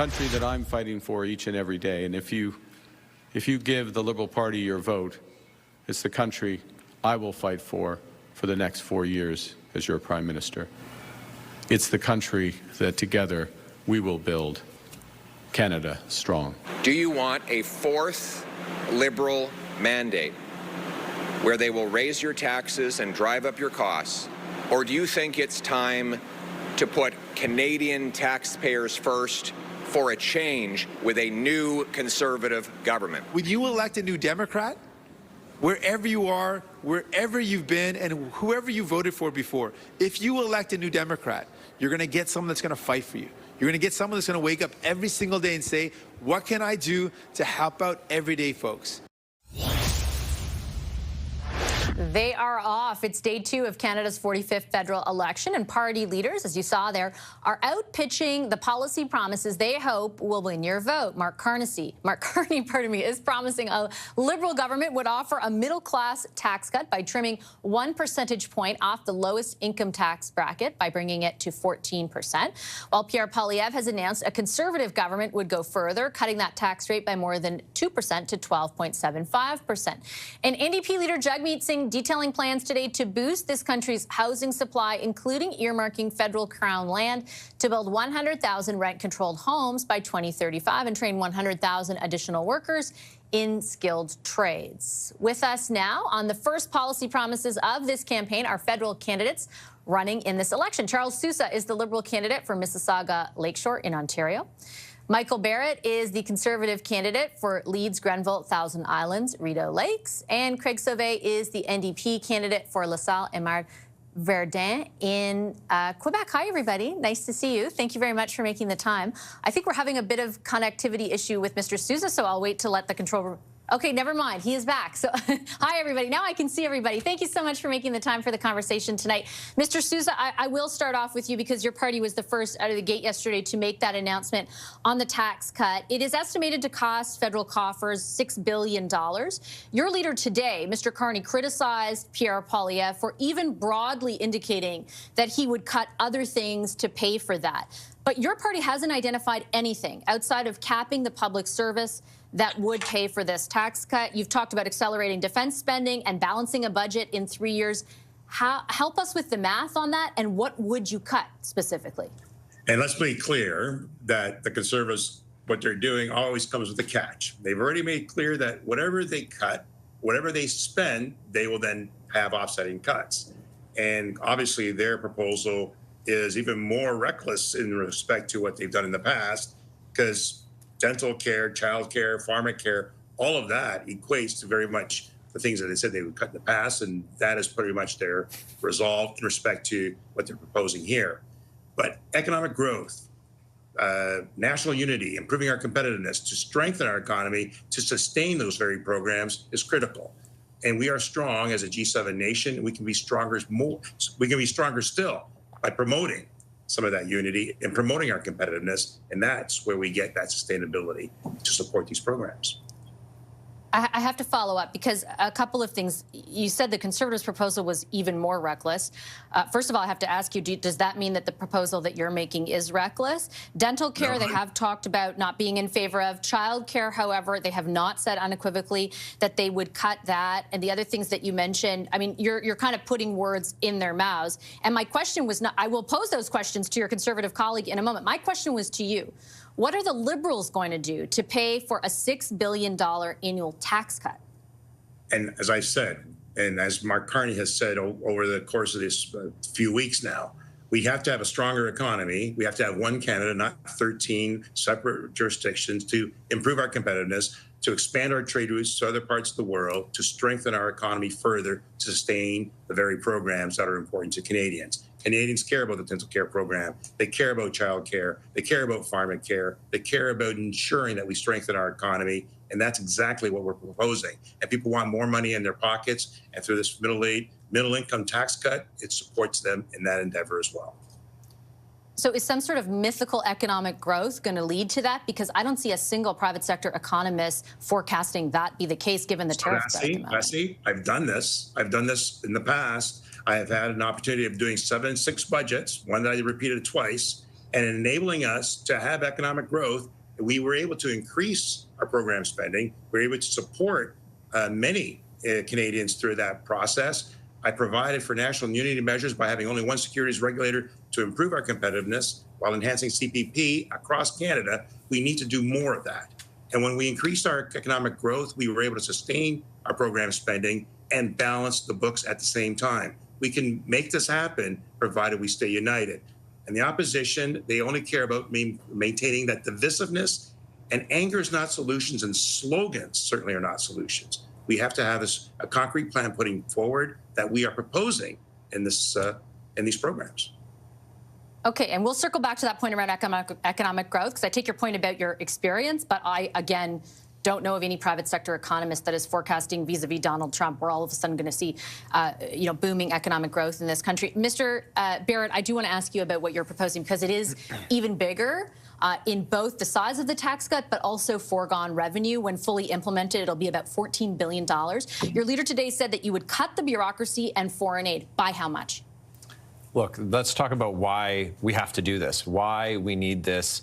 country that I'm fighting for each and every day. And if you give the Liberal Party your vote, it's the country I will fight for the next 4 years as your Prime Minister. It's the country that together we will build Canada strong. Do you want a fourth Liberal mandate where they will raise your taxes and drive up your costs? Or do you think it's time to put Canadian taxpayers first for a change with a new Conservative government? When you elect a new Democrat, wherever you are, wherever you've been, and whoever you voted for before, if you elect a new Democrat, you're going to get someone that's going to fight for you. You're going to get someone that's going to wake up every single day and say, what can I do to help out everyday folks? They are off. It's day 2 of Canada's 45th federal election, and party leaders, as you saw there, are out pitching the policy promises they hope will win your vote. Mark Carney, is promising a Liberal government would offer a middle-class tax cut by trimming 1 percentage point off the lowest income tax bracket by bringing it to 14%, while Pierre Poilievre has announced a Conservative government would go further, cutting that tax rate by more than 2% to 12.75%. And NDP leader Jagmeet Singh detailing plans today to boost this country's housing supply, including earmarking federal crown land to build 100,000 rent-controlled homes by 2035 and train 100,000 additional workers in skilled trades. With us now on the first policy promises of this campaign are federal candidates running in this election. Charles Sousa is the Liberal candidate for Mississauga Lakeshore in Ontario. Michael Barrett is the Conservative candidate for Leeds, Grenville, Thousand Islands, Rideau Lakes. And Craig Sauvé is the NDP candidate for LaSalle and Mard Verdun in Quebec. Hi, everybody. Nice to see you. Thank you very much for making the time. I think we're having a bit of connectivity issue with Mr. Sousa, so I'll wait to let the control room. Okay, never mind. He is back. So, hi, everybody. Now I can see everybody. Thank you so much for making the time for the conversation tonight. Mr. Sousa, I will start off with you because your party was the first out of the gate yesterday to make that announcement on the tax cut. It is estimated to cost federal coffers $6 billion. Your leader today, Mr. Carney, criticized Pierre Poilievre for even broadly indicating that he would cut other things to pay for that. But your party hasn't identified anything outside of capping the public service that would pay for this tax cut. You've talked about accelerating defense spending and balancing a budget in 3 years. Help us with the math on that, and what would you cut specifically? And let's be clear that the Conservatives, what they're doing always comes with a catch. They've already made clear that whatever they cut, whatever they spend, they will then have offsetting cuts. And obviously their proposal is even more reckless in respect to what they've done in the past, because dental care, child care, pharmacare, all of that equates to very much the things that they said they would cut in the past, and that is pretty much their resolve in respect to what they're proposing here. But economic growth, national unity, improving our competitiveness to strengthen our economy, to sustain those very programs is critical. And we are strong as a G7 nation. We can be stronger we can be stronger still by promoting some of that unity and promoting our competitiveness, and that's where we get that sustainability to support these programs. I have to follow up because a couple of things. You said the Conservatives' proposal was even more reckless. First of all, I have to ask you, does that mean that the proposal that you're making is reckless? Dental care, they have talked about not being in favor of. Child care, however, they have not said unequivocally that they would cut that. And the other things that you mentioned, I mean, you're kind of putting words in their mouths. And my question was not, I will pose those questions to your Conservative colleague in a moment. My question was to you. What are the Liberals going to do to pay for a $6 billion annual tax cut? And as I said, and as Mark Carney has said over the course of this few weeks now, we have to have a stronger economy. We have to have one Canada, not 13 separate jurisdictions, to improve our competitiveness, to expand our trade routes to other parts of the world, to strengthen our economy further, to sustain the very programs that are important to Canadians. Canadians care about the dental care program. They care about child care. They care about pharmacare. They care about ensuring that we strengthen our economy. And that's exactly what we're proposing. And people want more money in their pockets. And through this middle income tax cut, it supports them in that endeavor as well. So is some sort of mythical economic growth going to lead to that? Because I don't see a single private sector economist forecasting that be the case given the tariff threat. I've done this. I've done this in the past. I have had an opportunity of doing 6 budgets, one that I repeated twice, and enabling us to have economic growth. We were able to increase our program spending. We were able to support many Canadians through that process. I provided for national immunity measures by having only one securities regulator to improve our competitiveness while enhancing CPP across Canada. We need to do more of that. And when we increased our economic growth, we were able to sustain our program spending and balance the books at the same time. We can make this happen provided we stay united. And the opposition, they only care about maintaining that divisiveness, and anger is not solutions, and slogans certainly are not solutions. We have to have a concrete plan putting forward that we are proposing in these programs. Okay, and we'll circle back to that point around economic growth, because I take your point about your experience, but I, again, don't know of any private sector economist that is forecasting vis-a-vis Donald Trump, we're all of a sudden going to see, booming economic growth in this country. Mr. Barrett, I do want to ask you about what you're proposing, because it is even bigger in both the size of the tax cut, but also foregone revenue. When fully implemented, it'll be about $14 billion. Your leader today said that you would cut the bureaucracy and foreign aid. By how much? Look, let's talk about why we have to do this, why we need this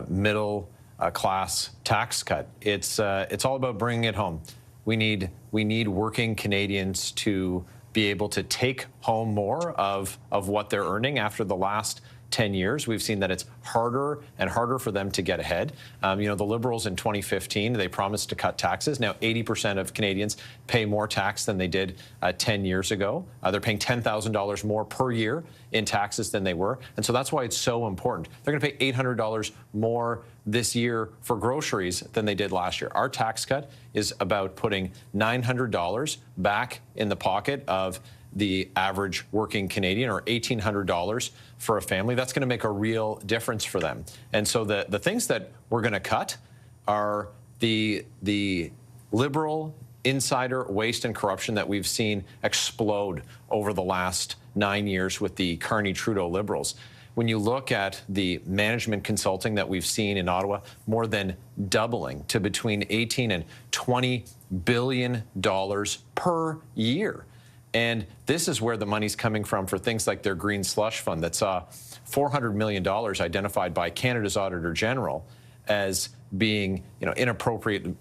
middle class tax cut. It's all about bringing it home. We need working Canadians to be able to take home more of what they're earning. After the last 10 years, we've seen that it's harder and harder for them to get ahead. The Liberals in 2015, they promised to cut taxes. Now 80% of Canadians pay more tax than they did 10 years ago. They're paying $10,000 more per year in taxes than they were. And so that's why it's so important. They're going to pay $800 more this year for groceries than they did last year. Our tax cut is about putting $900 back in the pocket of the average working Canadian, or $1,800 for a family. That's going to make a real difference for them. And so the things that we're going to cut are the Liberal insider waste and corruption that we've seen explode over the last 9 years with the Carney-Trudeau Liberals. When you look at the management consulting that we've seen in Ottawa, more than doubling to between 18 and $20 billion per year. And this is where the money's coming from for things like their green slush fund that saw $400 million identified by Canada's Auditor General as being, inappropriately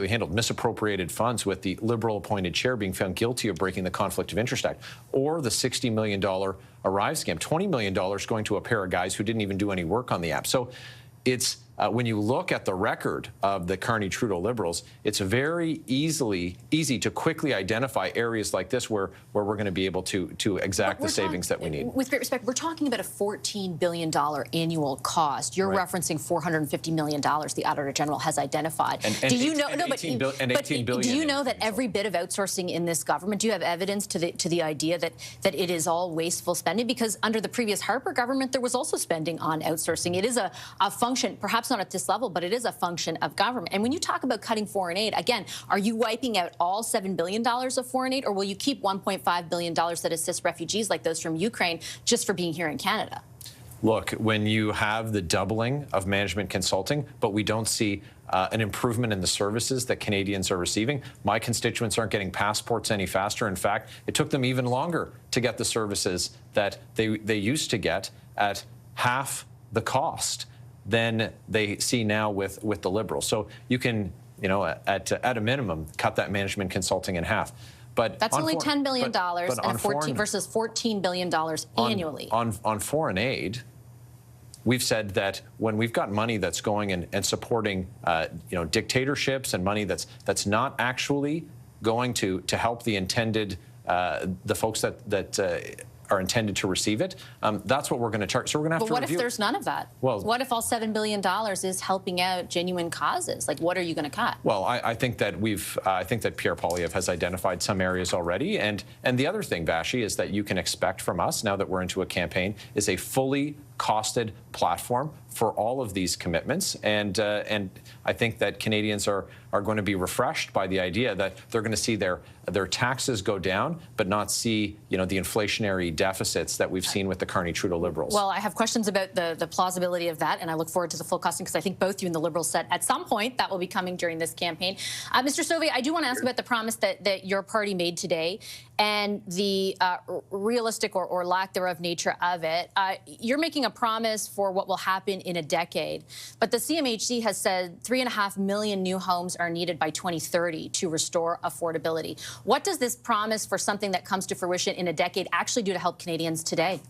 handled, misappropriated funds, with the Liberal-appointed chair being found guilty of breaking the Conflict of Interest Act, or the $60 million Arrive scam, $20 million going to a pair of guys who didn't even do any work on the app. So it's when you look at the record of the Carney-Trudeau Liberals, it's very easy to quickly identify areas like this where we're going to be able to exact the savings that we need. With great respect, we're talking about a $14 billion annual cost. You're referencing $450 million the Auditor General has identified. Do you know that every bit of outsourcing in this government, do you have evidence to the idea that it is all wasteful spending? Because under the previous Harper government, there was also spending on outsourcing. It is a function, perhaps not at this level, but it is a function of government. And when you talk about cutting foreign aid, again, are you wiping out all $7 billion of foreign aid, or will you keep $1.5 billion that assists refugees like those from Ukraine just for being here in Canada? Look, when you have the doubling of management consulting, but we don't see an improvement in the services that Canadians are receiving, my constituents aren't getting passports any faster. In fact, it took them even longer to get the services that they used to get at half the cost than they see now with the Liberals. So you can, at a minimum, cut that management consulting in half. But that's only $10 billion versus $14 billion annually. On foreign aid, we've said that when we've got money that's going and supporting dictatorships, and money that's not actually going to help the intended the folks that are intended to receive it, that's what we're going to charge. So we're going to have to review. But what if there's none of that? Well, what if all $7 billion is helping out genuine causes? Like, what are you going to cut? Well, I think that I think that Pierre Poilievre has identified some areas already. And the other thing, Vashi, is that you can expect from us, now that we're into a campaign, is a fully costed platform for all of these commitments. And I think that Canadians are going to be refreshed by the idea that they're going to see their taxes go down, but not see the inflationary deficits that we've seen with the Carney-Trudeau Liberals. Well, I have questions about the plausibility of that, and I look forward to the full costing, because I think both you and the Liberals said at some point that will be coming during this campaign. Mr. Sauvé, I do want to ask about the promise that your party made today and the realistic or lack thereof nature of it. You're making a promise for what will happen in a decade. But the CMHC has said 3.5 million new homes are needed by 2030 to restore affordability. What does this promise for something that comes to fruition in a decade actually do to help Canadians today?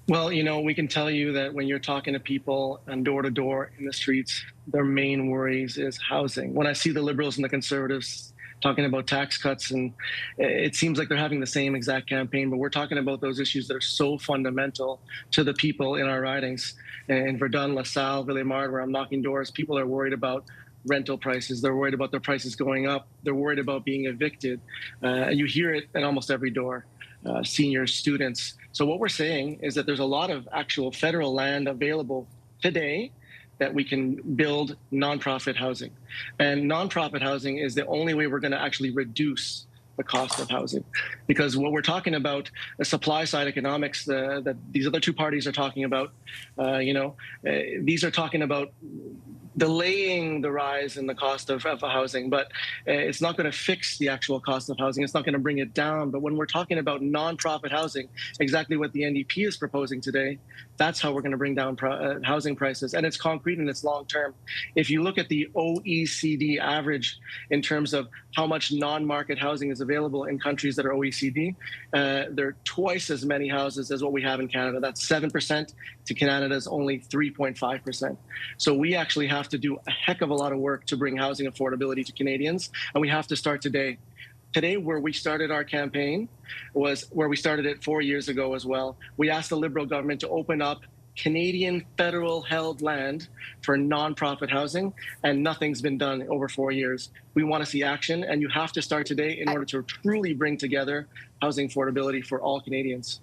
Well, you know, we can tell you that when you're talking to people and door to door in the streets, their main worries is housing. When I see the Liberals and the Conservatives talking about tax cuts, and it seems like they're having the same exact campaign, but we're talking about those issues that are so fundamental to the people in our ridings. In Verdun, LaSalle, Ville-Émard, where I'm knocking doors, people are worried about rental prices. They're worried about their prices going up. They're worried about being evicted. You hear it at almost every door. Seniors, students. So what we're saying is that there's a lot of actual federal land available today that we can build nonprofit housing. And nonprofit housing is the only way we're going to actually reduce the cost of housing. Because what we're talking about, the supply side economics that these other two parties are talking about, these are talking about delaying the rise in the cost of housing, but it's not going to fix the actual cost of housing. It's not going to bring it down. But when we're talking about nonprofit housing, exactly what the NDP is proposing today, that's how we're going to bring down housing prices. And it's concrete and it's long term. If you look at the OECD average in terms of how much non-market housing is available in countries that are OECD, there are twice as many houses as what we have in Canada. That's 7% to Canada's only 3.5%. So we actually have to do a heck of a lot of work to bring housing affordability to Canadians, and we have to start today. Today, where we started our campaign was where we started it 4 years ago as well. We asked the Liberal government to open up Canadian federal held land for nonprofit housing, and nothing's been done over 4 years. We want to see action, and you have to start today in order to truly bring together housing affordability for all Canadians.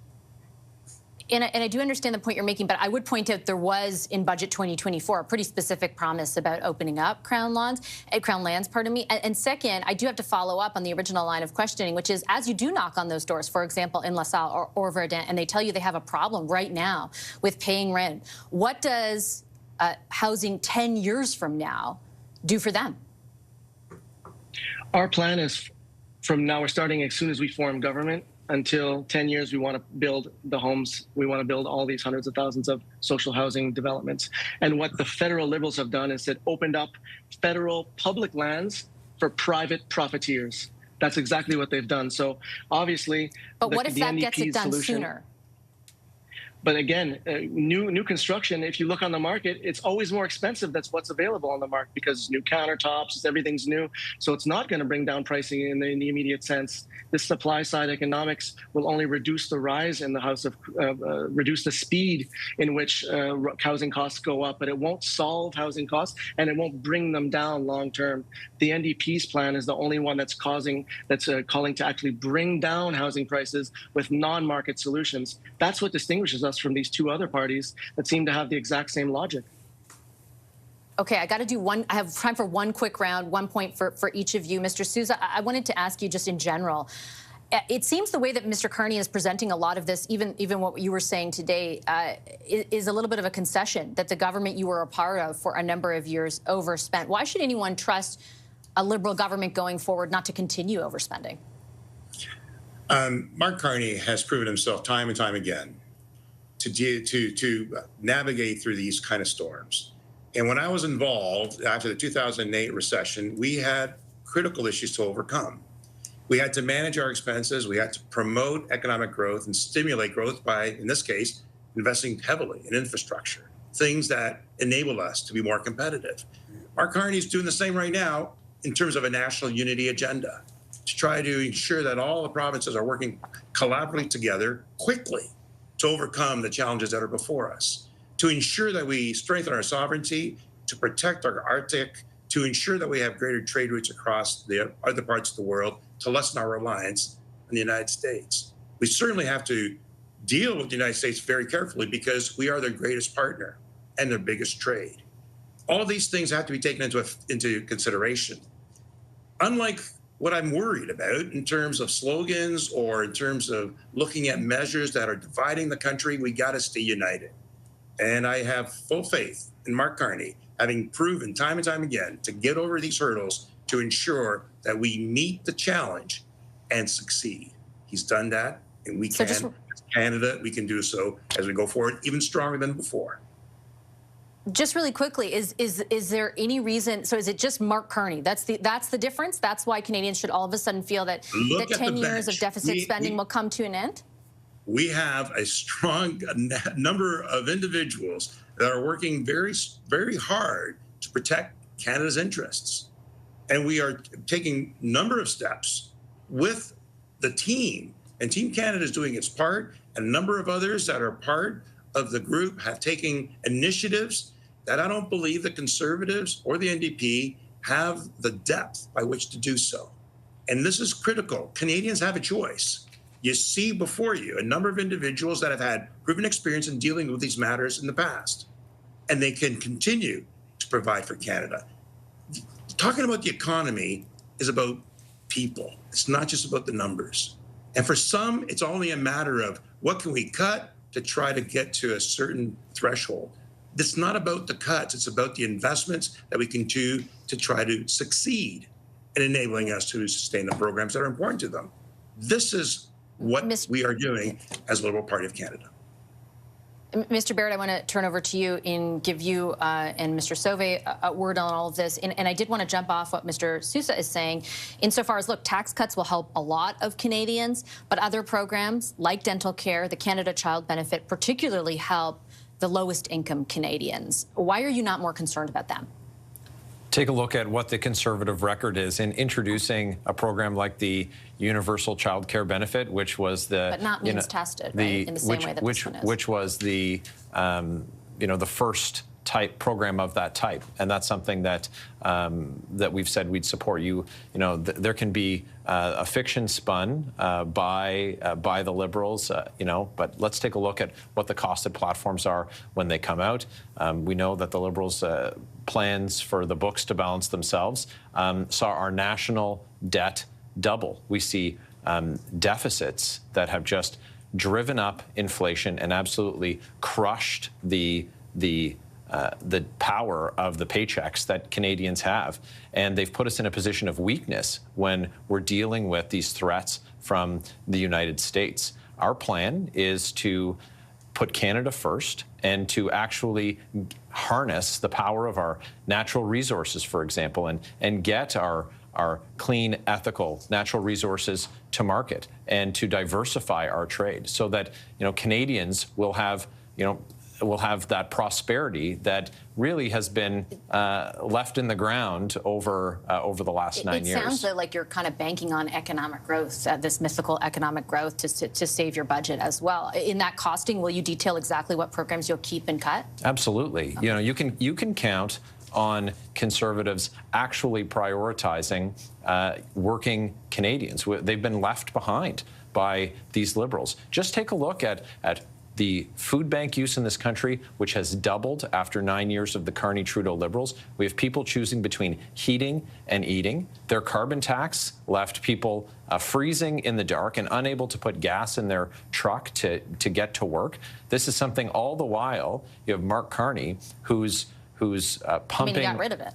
And I do understand the point you're making, but I would point out there was in Budget 2024 a pretty specific promise about opening up Crown lands. And second, I do have to follow up on the original line of questioning, which is as you do knock on those doors, for example, in LaSalle or Verdun, and they tell you they have a problem right now with paying rent, what does housing 10 years from now do for them? Our plan is from now, we're starting as soon as we form government. Until 10 years, we want to build the homes. We want to build all these hundreds of thousands of social housing developments. And what the federal Liberals have done is it opened up federal public lands for private profiteers. That's exactly what they've done. So obviously, but what if that gets it done sooner? But again, new construction, if you look on the market, it's always more expensive. That's what's available on the market because new countertops, everything's new. So it's not going to bring down pricing in the immediate sense. This supply side economics will only reduce the rise in the reduce the speed in which housing costs go up, but it won't solve housing costs and it won't bring them down long term. The NDP's plan is the only one that's calling to actually bring down housing prices with non-market solutions. That's what distinguishes us from these two other parties that seem to have the exact same logic. Okay, I got to do one. I have time for one quick round, 1 point for each of you. Mr. Sousa, I wanted to ask you just in general. It seems the way that Mr. Carney is presenting a lot of this, even what you were saying today, is a little bit of a concession that the government you were a part of for a number of years overspent. Why should anyone trust a Liberal government going forward not to continue overspending? Mark Carney has proven himself time and time again to navigate through these kind of storms. And when I was involved after the 2008 recession, we had critical issues to overcome. We had to manage our expenses. We had to promote economic growth and stimulate growth by, in this case, investing heavily in infrastructure, things that enable us to be more competitive. Mark Carney is doing the same right now in terms of a national unity agenda to try to ensure that all the provinces are working collaboratively together quickly to overcome the challenges that are before us, to ensure that we strengthen our sovereignty, to protect our Arctic, to ensure that we have greater trade routes across the other parts of the world, to lessen our reliance on the United States. We certainly have to deal with the United States very carefully because we are their greatest partner and their biggest trade. All these things have to be taken into consideration. Unlike what I'm worried about in terms of slogans or in terms of looking at measures that are dividing the country, we got to stay united. And I have full faith in Mark Carney, having proven time and time again to get over these hurdles to ensure that we meet the challenge and succeed. He's done that, And we So can, just- as Canada, we can do so as we go forward, even stronger than before. Just really quickly, is there any reason? So is it just Mark Carney? That's the difference. That's why Canadians should all of a sudden feel that Look that at the 10 years of bench. deficit spending will come to an end. We have a strong number of individuals that are working very, very hard to protect Canada's interests. And we are taking a number of steps with the team. And Team Canada is doing its part. And a number of others that are part of the group have taken initiatives that I don't believe the Conservatives or the NDP have the depth by which to do so. And this is critical. Canadians have a choice. You see before you a number of individuals that have had proven experience in dealing with these matters in the past, and they can continue to provide for Canada. Talking about the economy is about people. It's not just about the numbers. And for some, it's only a matter of what can we cut to try to get to a certain threshold. It's not about the cuts. It's about the investments that we can do to try to succeed in enabling us to sustain the programs that are important to them. This is what we are doing as Liberal Party of Canada. Mr. Barrett, I want to turn over to you and give you and Mr. Sauvé a word on all of this. And I did want to jump off what Mr. Sousa is saying, insofar as, look, tax cuts will help a lot of Canadians, but other programs like dental care, the Canada Child Benefit, particularly help the lowest income Canadians. Why are you not more concerned about them? Take a look at what the Conservative record is in introducing a program like the Universal Child Care Benefit, which was the but not means tested, right? In the same way that this one is. Which was the the first type program of that type, and that's something that that we've said we'd support. There can be a fiction spun by the Liberals, but let's take a look at what the costed platforms are when they come out. We know that the Liberals' plans for the books to balance themselves saw our national debt double. We see deficits that have just driven up inflation and absolutely crushed the power of the paychecks that Canadians have. And they've put us in a position of weakness when we're dealing with these threats from the United States. Our plan is to put Canada first and to actually harness the power of our natural resources, for example, and get our clean, ethical natural resources to market and to diversify our trade so that, Canadians will have, will have that prosperity that really has been left in the ground over the last 9 years. It sounds like you're kind of banking on economic growth, this mythical economic growth, to save your budget as well. In that costing, will you detail exactly what programs you'll keep and cut? Absolutely. Okay. You can count on Conservatives actually prioritizing working Canadians. They've been left behind by these Liberals. Just take a look at the food bank use in this country, which has doubled after 9 years of the Carney-Trudeau Liberals. We have people choosing between heating and eating. Their carbon tax left people freezing in the dark and unable to put gas in their truck to get to work. This is something all the while you have Mark Carney, who's pumping. I mean, he got rid of it.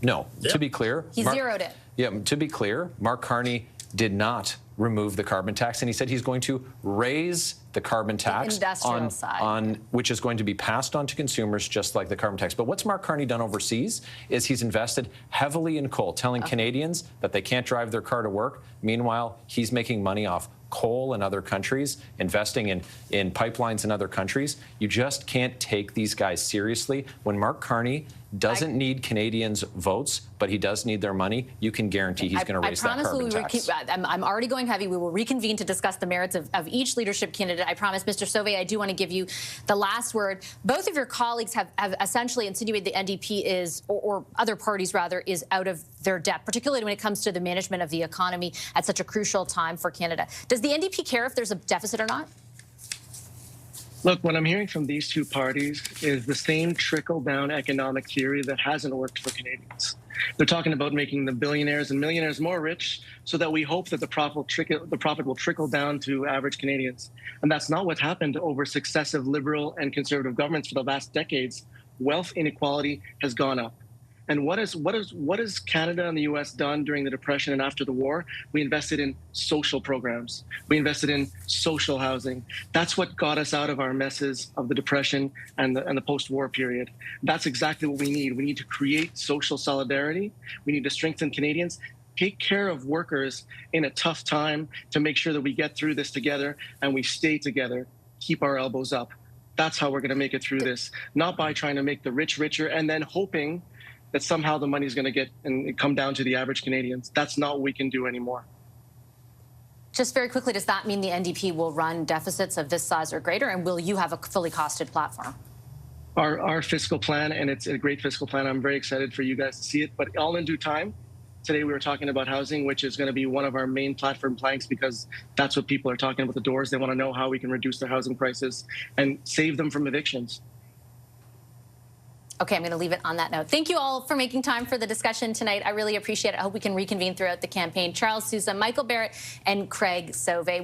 No, yeah. To be clear. He zeroed it. Yeah, to be clear, Mark Carney did not remove the carbon tax, and he said he's going to raise the carbon tax on which is going to be passed on to consumers just like the carbon tax. But what's Mark Carney done overseas is he's invested heavily in coal, telling Canadians that they can't drive their car to work. Meanwhile, he's making money off coal in other countries, investing in pipelines in other countries. You just can't take these guys seriously. When Mark Carney doesn't need Canadians' votes, but he does need their money, you can guarantee he's going to raise that carbon tax. I'm already going heavy. We will reconvene to discuss the merits of each leadership candidate. I promise, Mr. Sauvé, I do want to give you the last word. Both of your colleagues have essentially insinuated the NDP is, or other parties rather, is out of their depth, particularly when it comes to the management of the economy at such a crucial time for Canada. Does the NDP care if there's a deficit or not? Look, what I'm hearing from these two parties is the same trickle-down economic theory that hasn't worked for Canadians. They're talking about making the billionaires and millionaires more rich so that we hope that the profit will trickle down to average Canadians. And that's not what happened over successive Liberal and Conservative governments for the last decades. Wealth inequality has gone up. And what has Canada and the U.S. done during the Depression and after the war? We invested in social programs. We invested in social housing. That's what got us out of our messes of the Depression and the post-war period. That's exactly what we need. We need to create social solidarity. We need to strengthen Canadians, take care of workers in a tough time to make sure that we get through this together and we stay together, keep our elbows up. That's how we're going to make it through this, not by trying to make the rich richer and then hoping that somehow the money's going to get and come down to the average Canadians. That's not what we can do anymore. Just very quickly, does that mean the NDP will run deficits of this size or greater, and will you have a fully costed platform? Our fiscal plan, and it's a great fiscal plan. I'm very excited for you guys to see it, but all in due time. Today we were talking about housing, which is going to be one of our main platform planks because that's what people are talking about the doors. They want to know how we can reduce their housing prices and save them from evictions. Okay, I'm going to leave it on that note. Thank you all for making time for the discussion tonight. I really appreciate it. I hope we can reconvene throughout the campaign. Charles Sousa, Michael Barrett, and Craig Sauvé.